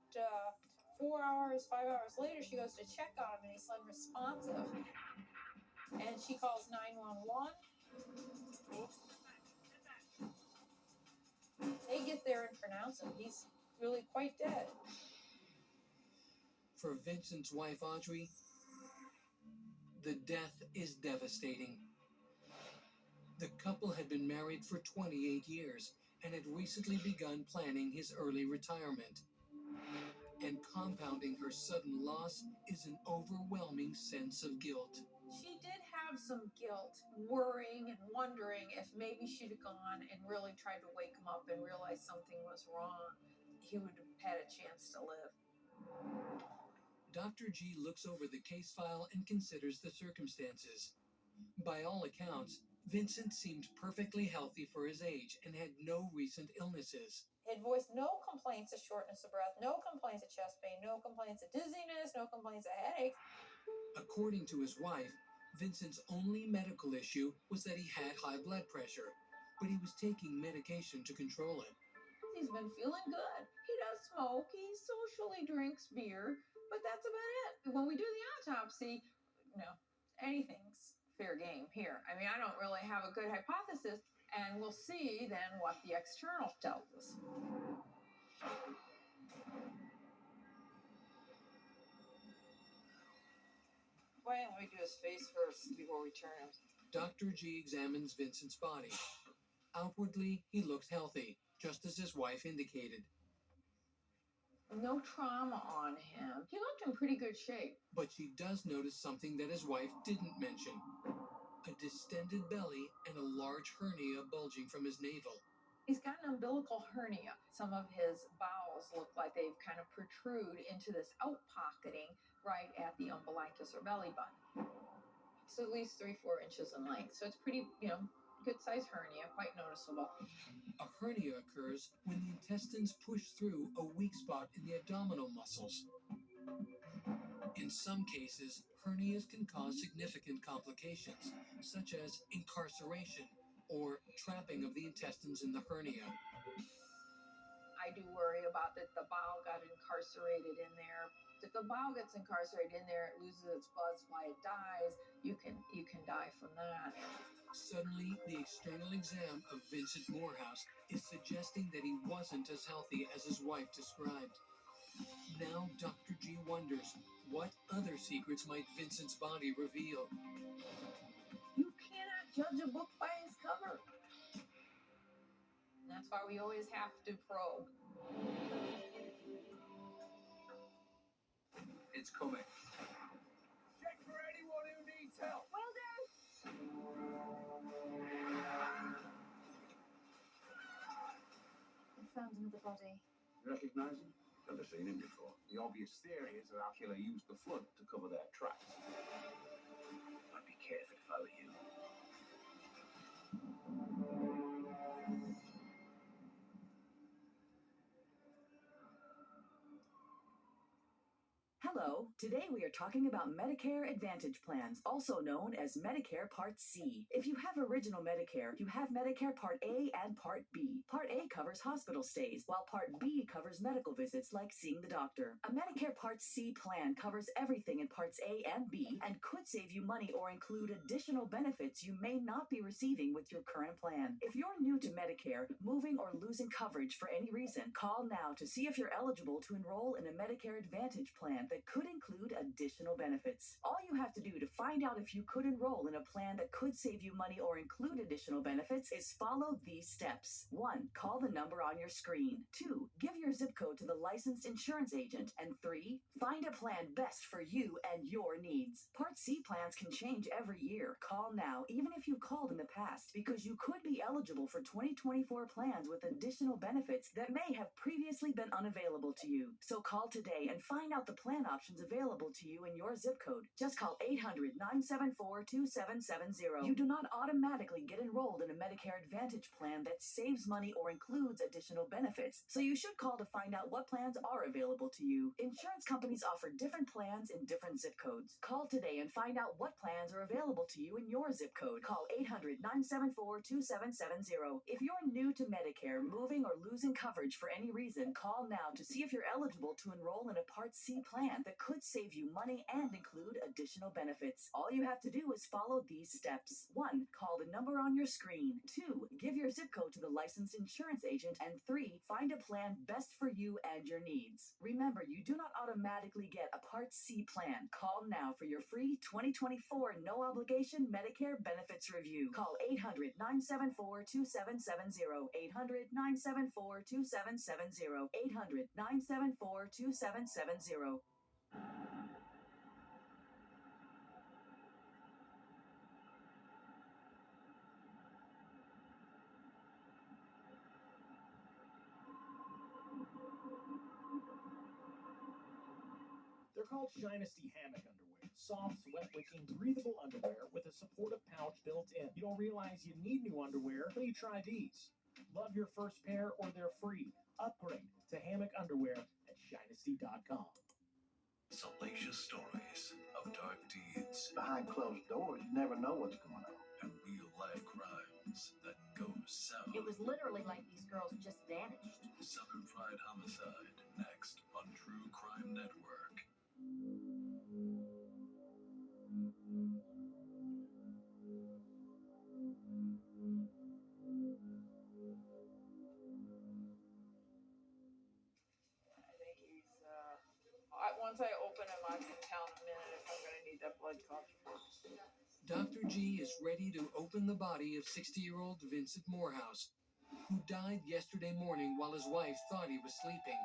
4 hours, 5 hours later, she goes to check on him, and he's unresponsive. And she calls 911. They get there and pronounce him. He's really quite dead. For Vincent's wife Audrey, the death is devastating. The couple had been married for 28 years, and had recently begun planning his early retirement. And compounding her sudden loss is an overwhelming sense of guilt. She did have some guilt, worrying and wondering if maybe she'd have gone and really tried to wake him up and realize something was wrong. He would have had a chance to live. Dr. G looks over the case file and considers the circumstances. By all accounts, Vincent seemed perfectly healthy for his age and had no recent illnesses. He had voiced no complaints of shortness of breath, no complaints of chest pain, no complaints of dizziness, no complaints of headaches. According to his wife, Vincent's only medical issue was that he had high blood pressure, but he was taking medication to control it. He's been feeling good. He does smoke, he socially drinks beer, but that's about it. When we do the autopsy, anything's fair game here. I mean, I don't really have a good hypothesis, and we'll see then what the external tells us. Why don't we do his face first before we turn him? Dr. G examines Vincent's body. Outwardly, he looks healthy, just as his wife indicated. No trauma on him. He looked in pretty good shape. But she does notice something that his wife didn't mention. A distended belly and a large hernia bulging from his navel. He's got an umbilical hernia. Some of his bowels look like they've kind of protrude into this outpocketing right at the umbilicus or belly button. It's at least 3-4 inches in length. So it's pretty, good sized hernia, quite noticeable. A hernia occurs when the intestines push through a weak spot in the abdominal muscles. In some cases, hernias can cause significant complications, such as incarceration or trapping of the intestines in the hernia. I do worry about that the bowel got incarcerated in there. If the bowel gets incarcerated in there, it loses its blood supply, it dies. You can die from that. Suddenly, the external exam of Vincent Morehouse is suggesting that he wasn't as healthy as his wife described. Now Dr. G wonders, what other secrets might Vincent's body reveal? You cannot judge a book by its cover. That's why we always have to probe. It's coming. Check for anyone who needs help. Will do. We found another body. You recognize him? Never seen him before. The obvious theory is that our killer used the flood to cover their tracks. I'd be careful if I were you. Hello, today we are talking about Medicare Advantage plans, also known as Medicare Part C. If you have Original Medicare, you have Medicare Part A and Part B. Part A covers hospital stays, while Part B covers medical visits like seeing the doctor. A Medicare Part C plan covers everything in Parts A and B and could save you money or include additional benefits you may not be receiving with your current plan. If you're new to Medicare, moving or losing coverage for any reason, call now to see if you're eligible to enroll in a Medicare Advantage plan that could include additional benefits. All you have to do to find out if you could enroll in a plan that could save you money or include additional benefits is follow these steps. 1. Call the number on your screen. 2. Give your zip code to the licensed insurance agent. And 3. Find a plan best for you and your needs. Part C plans can change every year. Call now, even if you've called in the past, because you could be eligible for 2024 plans with additional benefits that may have previously been unavailable to you. So call today and find out the plan options available to you in your zip code. Just call 800-974-2770. You do not automatically get enrolled in a Medicare Advantage plan that saves money or includes additional benefits, so you should call to find out what plans are available to you. Insurance companies offer different plans in different zip codes. Call today and find out what plans are available to you in your zip code. Call 800-974-2770. If you're new to Medicare, moving or losing coverage for any reason, call now to see if you're eligible to enroll in a Part C plan plan that could save you money and include additional benefits. All you have to do is follow these steps. 1. Call the number on your screen. 2. Give your zip code to the licensed insurance agent. And 3. Find a plan best for you and your needs. Remember, you do not automatically get a Part C plan. Call now for your free 2024 no obligation Medicare benefits review. Call 800-974-2770. 800-974-2770. 800-974-2770. They're called Dynasty hammock underwear. Soft, sweat-wicking, breathable underwear with a supportive pouch built in. You don't realize you need new underwear until you try these. Love your first pair or they're free. Upgrade to hammock underwear at Dynasty.com. Salacious stories of dark deeds Behind closed doors, you never know what's going on. and real-life crimes that go south. It was literally like these girls just vanished. Southern Fried Homicide, next on True Crime Network. I think he's, once I open him, I can tell in a minute if I'm gonna need that blood culture. Dr. G is ready to open the body of 60-year-old Vincent Morehouse, who died yesterday morning while his wife thought he was sleeping.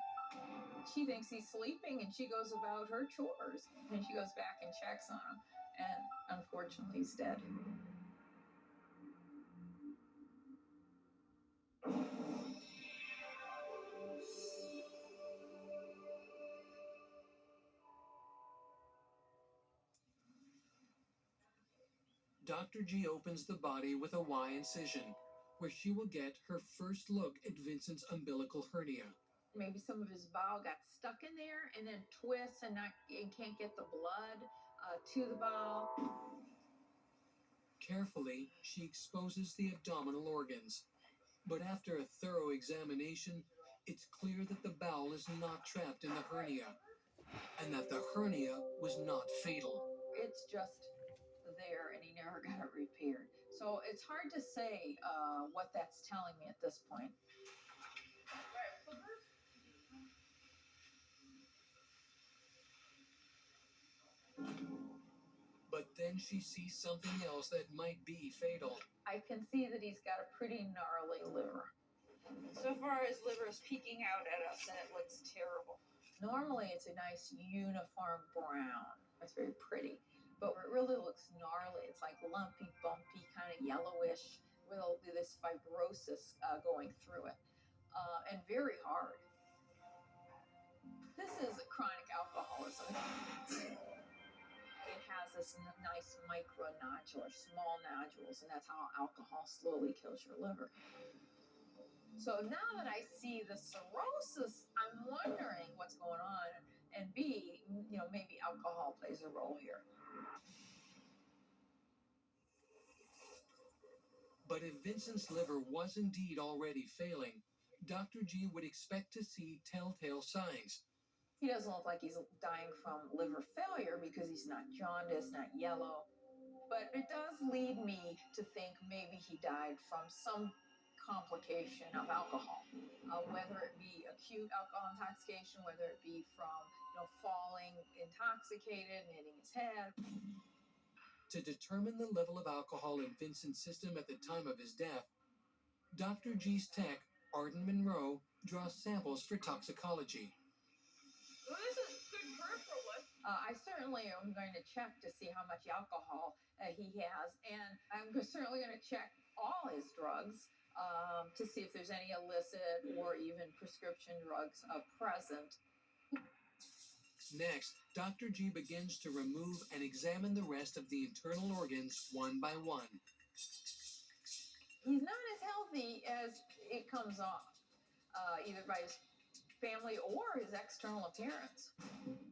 She thinks he's sleeping and she goes about her chores. And she goes back and checks on him. And unfortunately, he's dead. Dr. G opens the body with a Y incision, where she will get her first look at Vincent's umbilical hernia. Maybe some of his bowel got stuck in there and then twists and can't get the blood to the bowel. Carefully, she exposes the abdominal organs. But after a thorough examination, it's clear that the bowel is not trapped in the hernia, and that the hernia was not fatal. It's just there and he never got it repaired. So it's hard to say what that's telling me at this point. But then she sees something else that might be fatal. I can see that he's got a pretty gnarly liver. So far, his liver is peeking out at us and it looks terrible. Normally, it's a nice uniform brown. It's very pretty. But it really looks gnarly. It's like lumpy, bumpy, kind of yellowish with all this fibrosis going through it. And very hard. This is chronic alcoholism. It has this nice micro nodule or small nodules, and that's how alcohol slowly kills your liver. So now that I see the cirrhosis, I'm wondering what's going on, and B, maybe alcohol plays a role here. But if Vincent's liver was indeed already failing, Dr. G would expect to see telltale signs. He doesn't look like he's dying from liver failure because he's not jaundiced, not yellow. But it does lead me to think maybe he died from some complication of alcohol, whether it be acute alcohol intoxication, whether it be from falling intoxicated and hitting his head. To determine the level of alcohol in Vincent's system at the time of his death, Dr. G's tech, Arden Monroe, draws samples for toxicology. Well, this is good peripheral. I certainly am going to check to see how much alcohol he has, and I'm certainly going to check all his drugs to see if there's any illicit or even prescription drugs present. Next, Dr. G begins to remove and examine the rest of the internal organs one by one. He's not as healthy as it comes off, either by his family or his external appearance.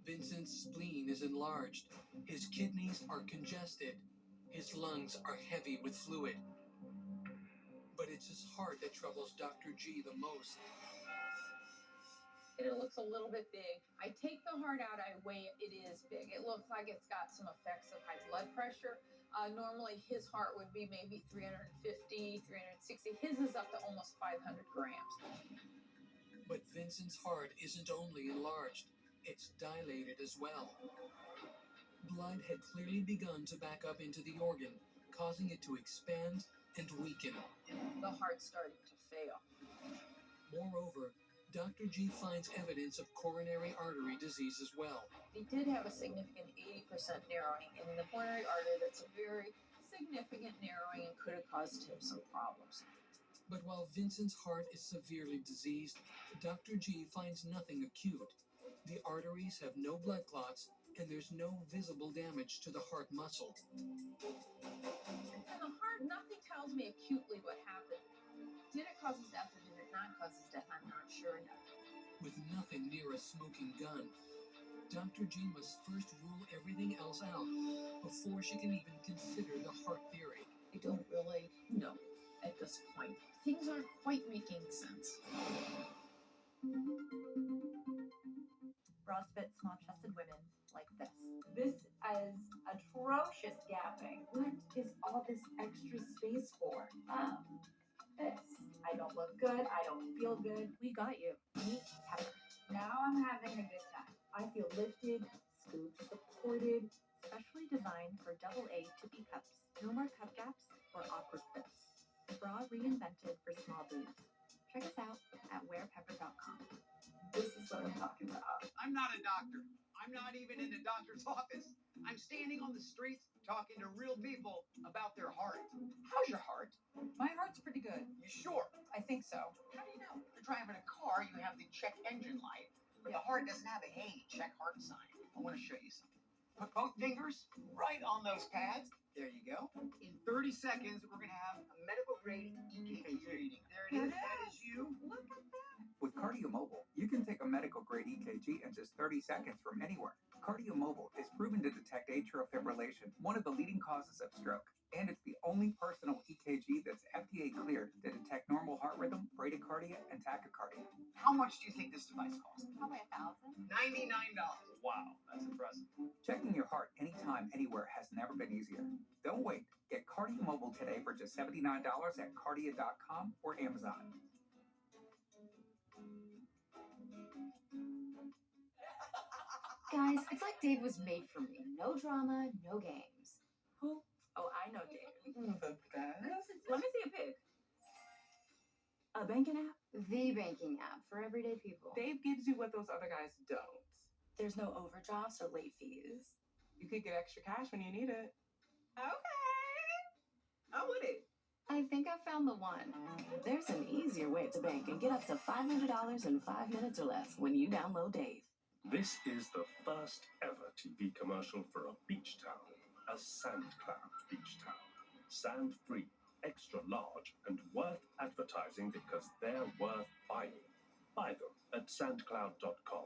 Vincent's spleen is enlarged. His kidneys are congested. His lungs are heavy with fluid. But it's his heart that troubles Dr. G the most. It looks a little bit big. I take the heart out, I weigh it, it is big. It looks like it's got some effects of high blood pressure. Normally his heart would be maybe 350, 360. His is up to almost 500 grams. But Vincent's heart isn't only enlarged, it's dilated as well. Blood had clearly begun to back up into the organ, causing it to expand and weaken. The heart's starting to fail. Moreover, Dr. G finds evidence of coronary artery disease as well. He did have a significant 80% narrowing in the coronary artery. That's a very significant narrowing and could have caused him some problems. But while Vincent's heart is severely diseased, Dr. G finds nothing acute. The arteries have no blood clots, and there's no visible damage to the heart muscle. And the heart, nothing tells me acutely what happened. Did it cause his death or did it not cause his death? I'm not sure yet. With nothing near a smoking gun, Dr. G must first rule everything else out before she can even consider the heart theory. I don't really know at this point. Things aren't quite making sense. Bras fit small-chested women like this. This is atrocious gapping. What is all this extra space for? This. I don't look good. I don't feel good. We got you. Meet Pepper. Now I'm having a good time. I feel lifted, scooped, supported. Specially designed for AA to B cups. No more cup gaps or awkward fits. The bra reinvented for small boobs. Check us out at wearpepper.com. This is what I'm talking about. I'm not a doctor. I'm not even in a doctor's office. I'm standing on the streets talking to real people about their heart. How's your heart? My heart's pretty good. You sure? I think so. How do you know? You're driving a car, you have the check engine light, but the heart doesn't have a hey, check heart sign. I want to show you something. Put both fingers right on those pads. There you go. In 30 seconds, we're going to have a medical grade EKG reading. There it is. That is you. Look at that. With Cardio Mobile, you can take a medical grade EKG in just 30 seconds from anywhere. Cardio Mobile is proven to detect atrial fibrillation, one of the leading causes of stroke. And it's the only personal EKG that's FDA cleared to detect normal heart rhythm, bradycardia, and tachycardia. How much do you think this device costs? Probably $1,000. $99. Wow, that's impressive. Checking your heart anytime, anywhere has never been easier. Don't wait. Get Cardio Mobile today for just $79 at cardia.com or Amazon. Guys, it's like Dave was made for me. No drama, no games. Who? Oh, I know Dave. The best. Let me see a pic. A banking app? The banking app for everyday people. Dave gives you what those other guys don't. There's no overdrafts or late fees. You could get extra cash when you need it. Okay. I'm with it. I think I found the one. There's an easier way to bank and get up to $500 in 5 minutes or less when you download Dave. This is the first ever TV commercial for a beach town, a SandCloud beach town. Sand-free, extra large, and worth advertising because they're worth buying. Buy them at sandcloud.com.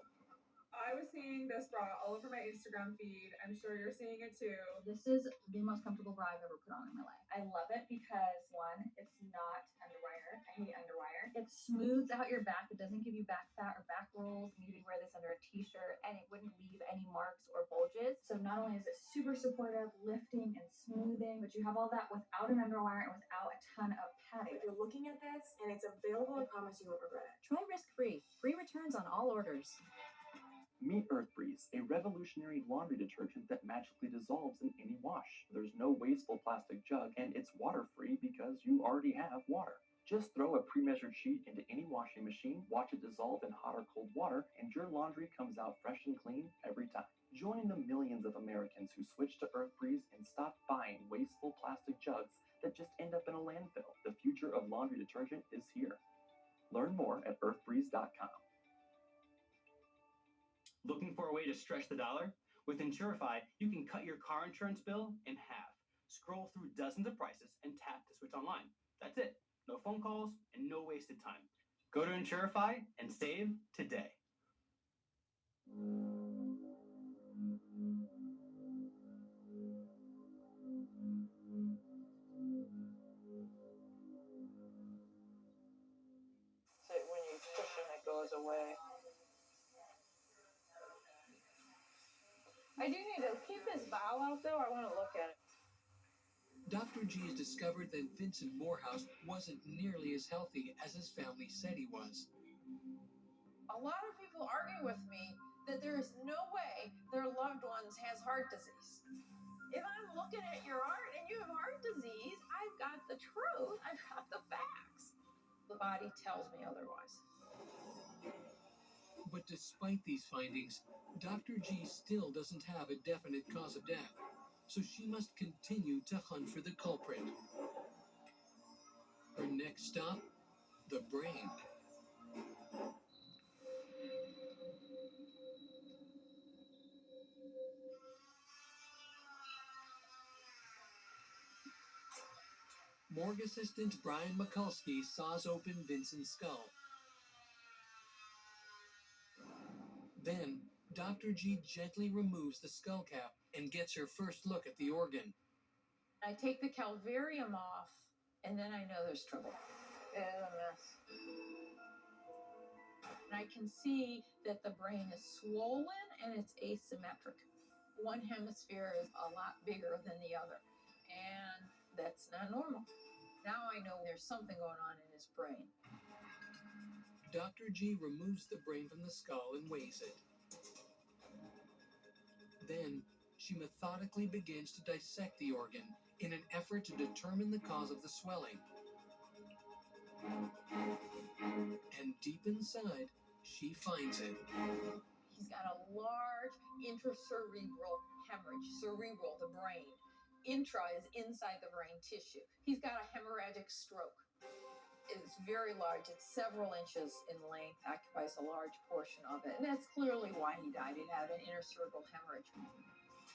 I was seeing this bra all over my Instagram feed. I'm sure you're seeing it too. This is the most comfortable bra I've ever put on in my life. I love it because, one, it's not underwire. I hate underwire. It smooths out your back. It doesn't give you back fat or back rolls. You can wear this under a t-shirt and it wouldn't leave any marks or bulges. So not only is it super supportive, lifting and smoothing, but you have all that without an underwire and without a ton of padding. If you're looking at this and it's available, I promise you won't regret it. Try risk-free. Free returns on all orders. Meet EarthBreeze, a revolutionary laundry detergent that magically dissolves in any wash. There's no wasteful plastic jug, and it's water-free because you already have water. Just throw a pre-measured sheet into any washing machine, watch it dissolve in hot or cold water, and your laundry comes out fresh and clean every time. Join the millions of Americans who switch to EarthBreeze and stop buying wasteful plastic jugs that just end up in a landfill. The future of laundry detergent is here. Learn more at earthbreeze.com. Looking for a way to stretch the dollar? With Insurify, you can cut your car insurance bill in half. Scroll through dozens of prices and tap to switch online. That's it. No phone calls and no wasted time. Go to Insurify and save today. So when you push them, it goes away. I do need to keep this vial out though. I want to look at it. Dr. G has discovered that Vincent Morehouse wasn't nearly as healthy as his family said he was. A lot of people argue with me that there is no way their loved ones has heart disease. If I'm looking at your art and you have heart disease, I've got the truth. I've got the facts. The body tells me otherwise. But despite these findings, Dr. G still doesn't have a definite cause of death, so she must continue to hunt for the culprit. Her next stop, the brain. Morgue assistant Brian Mikulski saws open Vincent's skull. Then, Dr. G gently removes the skull cap and gets her first look at the organ. I take the calvarium off, and then I know there's trouble. It is a mess. And I can see that the brain is swollen and it's asymmetric. One hemisphere is a lot bigger than the other, and that's not normal. Now I know there's something going on in his brain. Dr. G removes the brain from the skull and weighs it. Then, she methodically begins to dissect the organ in an effort to determine the cause of the swelling. And deep inside, she finds it. He's got a large intracerebral hemorrhage. Cerebral, the brain. Intra is inside the brain tissue. He's got a hemorrhagic stroke. It's very large. It's several inches in length, occupies a large portion of it. And that's clearly why he died. He had an intracerebral hemorrhage.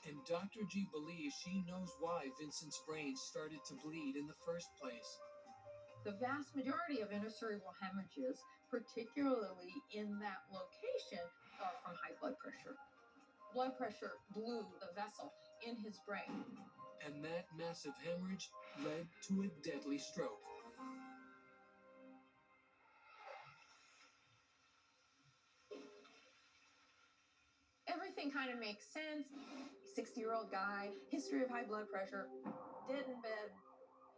And Dr. G believes she knows why Vincent's brain started to bleed in the first place. The vast majority of intracerebral hemorrhages, particularly in that location, are from high blood pressure. Blood pressure blew the vessel in his brain. And that massive hemorrhage led to a deadly stroke. Everything kind of makes sense. 60-year-old guy, history of high blood pressure, dead in bed.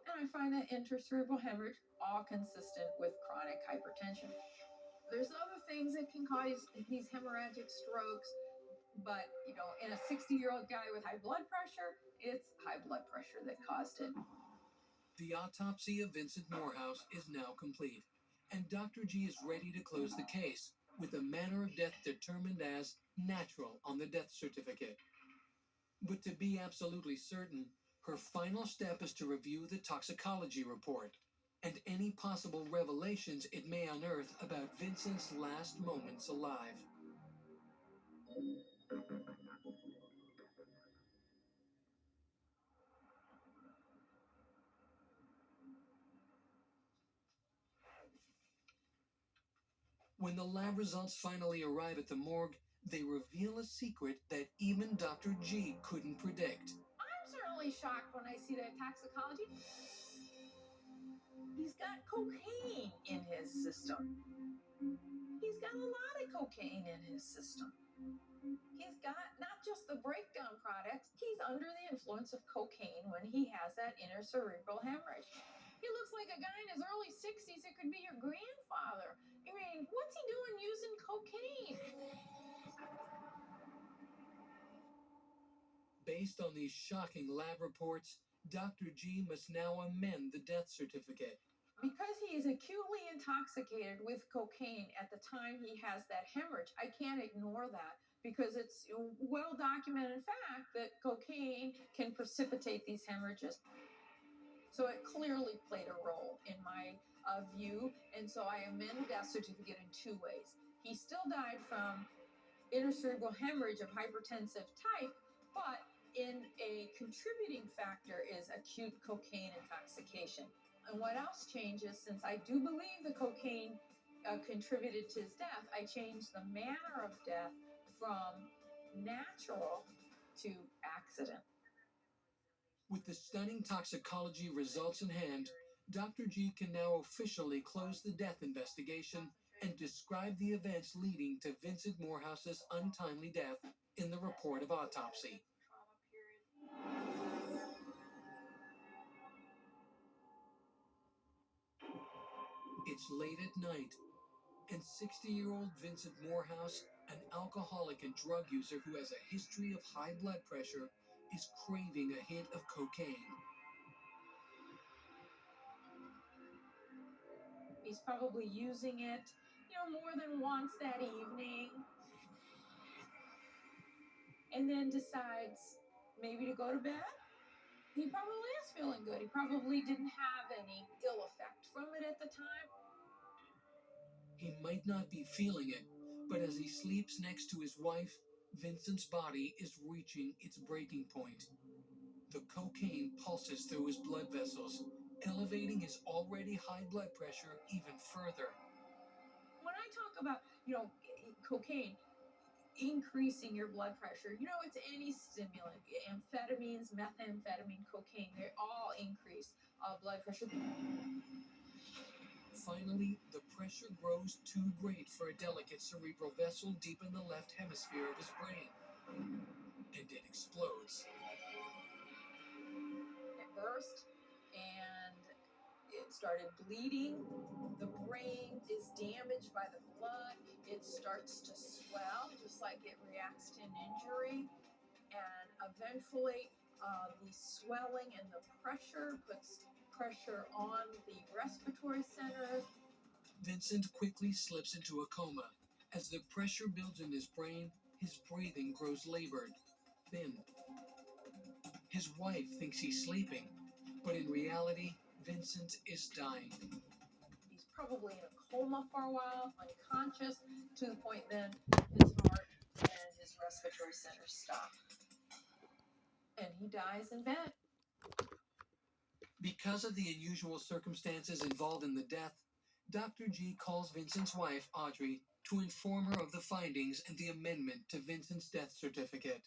And I find that intracerebral hemorrhage all consistent with chronic hypertension. There's other things that can cause these hemorrhagic strokes, but, in a 60-year-old guy with high blood pressure, it's high blood pressure that caused it. The autopsy of Vincent Morehouse is now complete, and Dr. G is ready to close the case, with the manner of death determined as natural on the death certificate. But to be absolutely certain, her final step is to review the toxicology report and any possible revelations it may unearth about Vincent's last moments alive. When the lab results finally arrive at the morgue, they reveal a secret that even Dr. G couldn't predict. I'm certainly shocked when I see that toxicology. He's got cocaine in his system. He's got a lot of cocaine in his system. He's got not just the breakdown products, he's under the influence of cocaine when he has that intracerebral hemorrhage. He looks like a guy in his early 60s that could be your grandfather. I mean, what's he doing using cocaine? Based on these shocking lab reports, Dr. G must now amend the death certificate. Because he is acutely intoxicated with cocaine at the time he has that hemorrhage, I can't ignore that because it's well documented fact that cocaine can precipitate these hemorrhages. So it clearly played a role in my view, and so I amend the death certificate in two ways. He still died from intracerebral hemorrhage of hypertensive type, but in a contributing factor is acute cocaine intoxication. And what else changes, since I do believe the cocaine contributed to his death, I changed the manner of death from natural to accident. With the stunning toxicology results in hand, Dr. G can now officially close the death investigation and describe the events leading to Vincent Morehouse's untimely death in the report of autopsy. It's late at night, and 60-year-old Vincent Morehouse, an alcoholic and drug user who has a history of high blood pressure, is craving a hit of cocaine. He's probably using it, more than once that evening, and then decides maybe to go to bed. He probably is feeling good. He probably didn't have any ill effect from it at the time. He might not be feeling it, but as he sleeps next to his wife, Vincent's body is reaching its breaking point. The cocaine pulses through his blood vessels, elevating his already high blood pressure even further. When I talk about, cocaine increasing your blood pressure, it's any stimulant. Amphetamines, methamphetamine, cocaine, they all increase blood pressure. Finally, the pressure grows too great for a delicate cerebral vessel deep in the left hemisphere of his brain, and it explodes. It burst, and it started bleeding. The brain is damaged by the blood. It starts to swell, just like it reacts to an injury. And eventually, the swelling and the pressure puts pressure on the respiratory center. Vincent quickly slips into a coma. As the pressure builds in his brain, his breathing grows labored, thin. His wife thinks he's sleeping, but in reality, Vincent is dying. He's probably in a coma for a while, unconscious, to the point then his heart and his respiratory center stop. And he dies in bed. Because of the unusual circumstances involved in the death, Dr. G calls Vincent's wife, Audrey, to inform her of the findings and the amendment to Vincent's death certificate.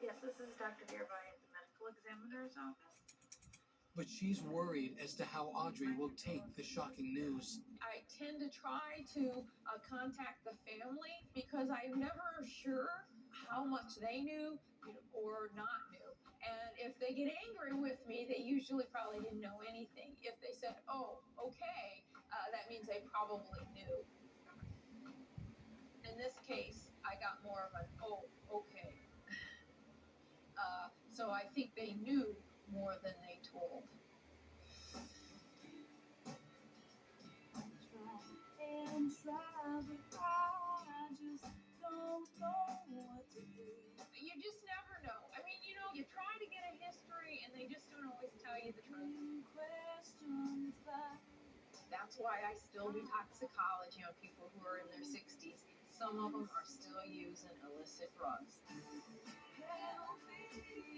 Yes, this is Dr. Dearby at the medical examiner's office. But she's worried as to how Audrey will take the shocking news. I tend to try to contact the family because I'm never sure how much they knew or not knew. And if they get angry with me, they usually probably didn't know anything. If they said, oh, okay, that means they probably knew. In this case, I got more of an, oh, okay. So I think they knew more than they told. And try, but I just don't know what to do. You just never know. I mean, you try to get a history and they just don't always tell you the truth. Questions back. That's why I still do toxicology on people who are in their 60s. Some of them are still using illicit drugs. Help me,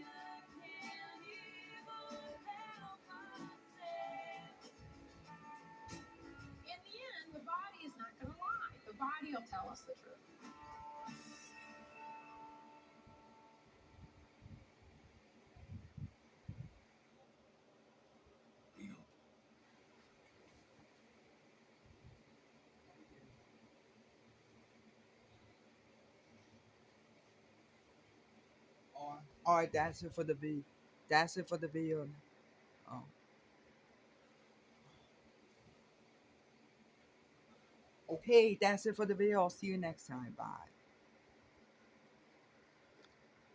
I can't even help myself. In the end, the body is not going to lie. The body will tell us the truth. All right, that's it for the video. That's it for the video. Okay, that's it for the video. I'll see you next time. Bye.